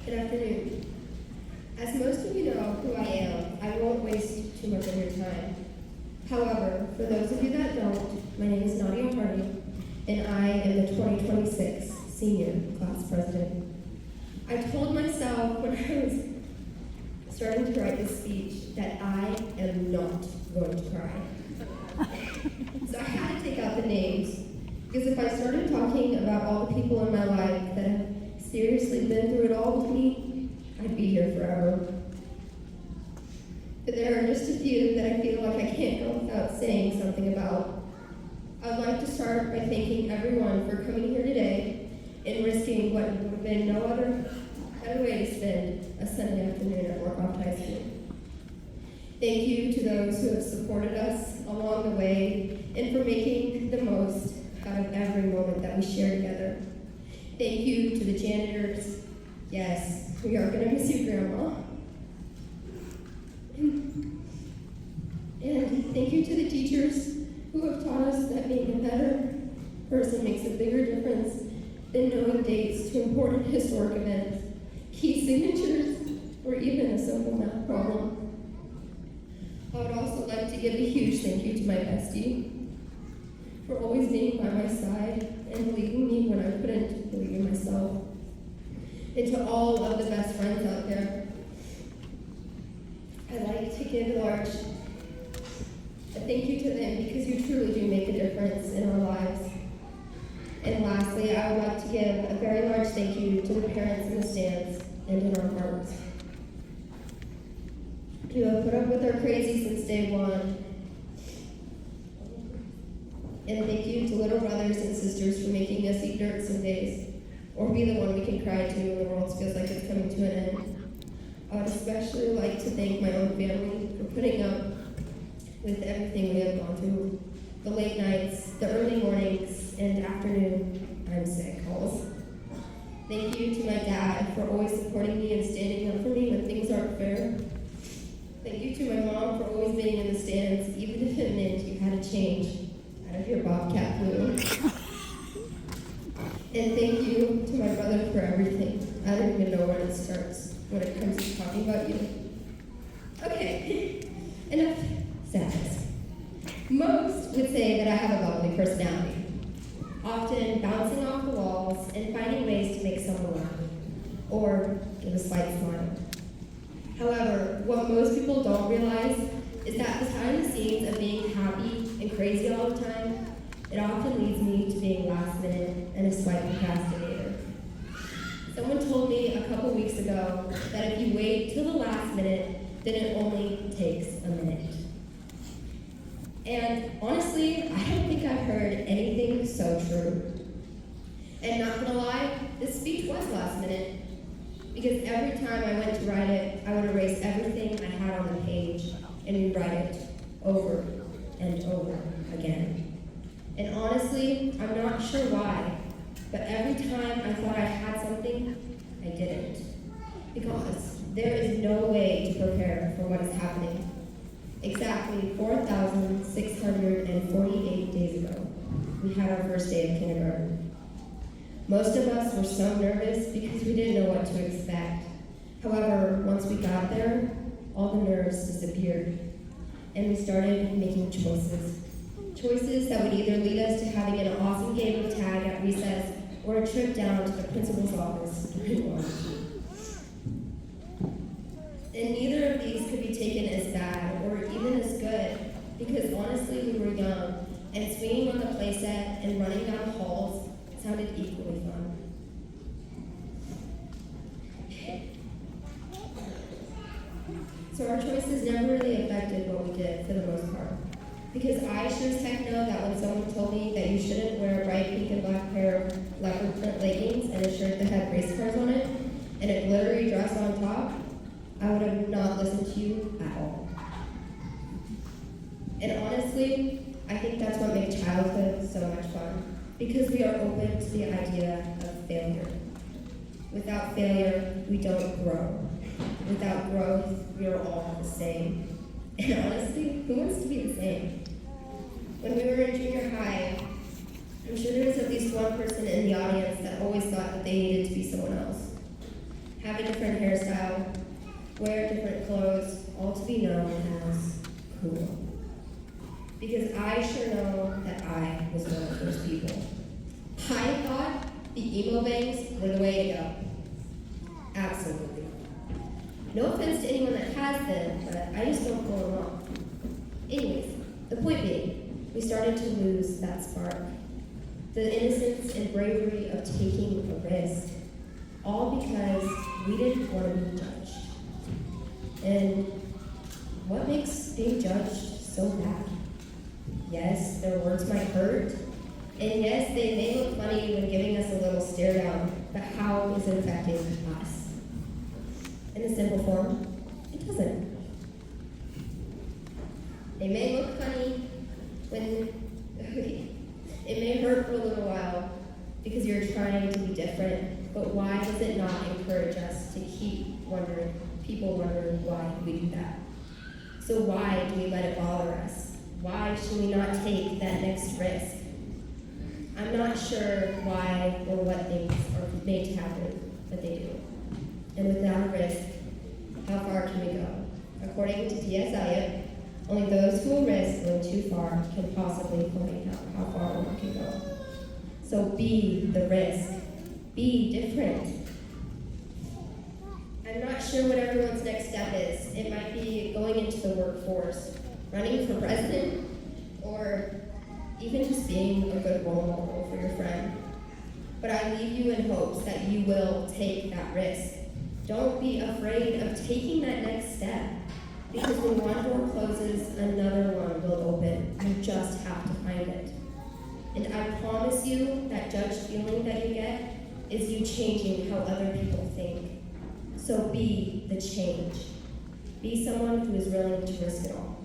Good afternoon. As most of you know who I am, I won't waste too much of your time. However, for those of you that don't, my name is Nadia, and I am the 2026 Senior Class President. I told myself when I was starting to write this speech that I am not going to cry. So I had to take out the names, because if I started talking about all the people in my life that have seriously been through it all with me, I'd be here forever. But there are just a few that I feel like I can't go without saying something about. I'd like to start by thanking everyone for coming here today and risking what would have been no other better way to spend a Sunday afternoon at Warcroft High School. Thank you to those who have supported us along the way and for making the most out of every moment that we share together. Thank you to the janitors. Yes, we are going to miss you, Grandma. And thank you to the teachers who have taught us that being a better person makes a bigger difference than knowing dates to important historic events, key signatures, or even a simple math problem. I would also like to give a huge thank you to my bestie for always being by my side and believing me when I couldn't believe in myself. And to all of the best friends out there, I'd like to give a thank you to them because you truly do make a difference in our lives. And lastly, I would like to give a very large thank you to the parents in the stands and in our hearts. You have put up with our crazy since day one. And thank you to little brothers and sisters for making us eat dirt some days, or be the one we can cry to when the world feels like it's coming to an end. I would especially like to thank my own family for putting up with everything we have gone through. The late nights, the early mornings, and afternoon I'm sick calls. Thank you to my dad for always supporting me and standing up for me when things aren't fair. Thank you to my mom for always being in the stands, even if it meant you had to change out of your Bobcat blue. And thank you to my brother for everything. I don't even know where it starts when it comes to talking about you. Okay, enough sadness. Most would say that I have a bubbly personality, often bouncing off the walls and finding ways to make someone laugh, or give a slight smile. However, what most people don't realize is that behind the scenes of being happy and crazy all the time, it often leads me to being last minute and a slight procrastinator. Someone told me a couple weeks ago that if you wait till the last minute, then it only takes a minute. And honestly, I don't think I've heard anything so true. And not gonna lie, this speech was last minute, because every time I went to write it, I would erase everything I had on the page and rewrite it over and over again. And honestly, I'm not sure why, but every time I thought I had something, I didn't. Because there is no way to prepare for what is happening. Exactly 4,648 days ago, we had our first day of kindergarten. Most of us were so nervous because we didn't know what to expect. However, once we got there, all the nerves disappeared, and we started making choices. Choices that would either lead us to having an awesome game of tag at recess or a trip down to the principal's office during lunch. And neither of these could be taken as bad or even as good, because honestly we were young, and swinging on the playset and running down halls sounded equally fun. So our choices never really affected what we did for the most part. Because I sure as heck know that when someone told me that you shouldn't wear a bright pink and black pair of leopard print leggings and a shirt that had race cars on it, and a glittery dress on top, I would have not listened to you at all. And honestly, I think that's what makes childhood so much fun, because we are open to the idea of failure. Without failure, we don't grow. Without growth, we are all the same. And honestly, who wants to be the same? When we were in junior high, I'm sure there was at least one person in the audience that always thought that they needed to be someone else. Have have a different hairstyle, wear different clothes, all to be known as cool. Because I sure know that I was one of those people. I thought the emo bangs were the way to go. Absolutely. No offense to anyone that has them, but I just don't go along. Anyways, the point being, we started to lose that spark. The innocence and bravery of taking a risk. All because we didn't want to be judged. And what makes being judged so bad? Yes, their words might hurt. And yes, they may look funny when giving us a little stare down, but how is it affecting us? In a simple form, it doesn't. They may look funny when it may hurt for a little while because you're trying to be different, but why does it not encourage us to keep people wondering why we do that? So why do we let it bother us? Why should we not take that next risk? I'm not sure why or what things are made to happen, but they do. And without a risk, how far can we go? According to T.S. Eliot, only those who will risk going too far can possibly find out how far one can go. So be the risk. Be different. I'm not sure what everyone's next step is. It might be going into the workforce, running for president, or even just being a good role model for your friend. But I leave you in hopes that you will take that risk. Don't be afraid of taking that next step, because when one door closes, another one will open. You just have to find it. And I promise you that judged feeling that you get is you changing how other people think. So be the change. Be someone who is willing to risk it all.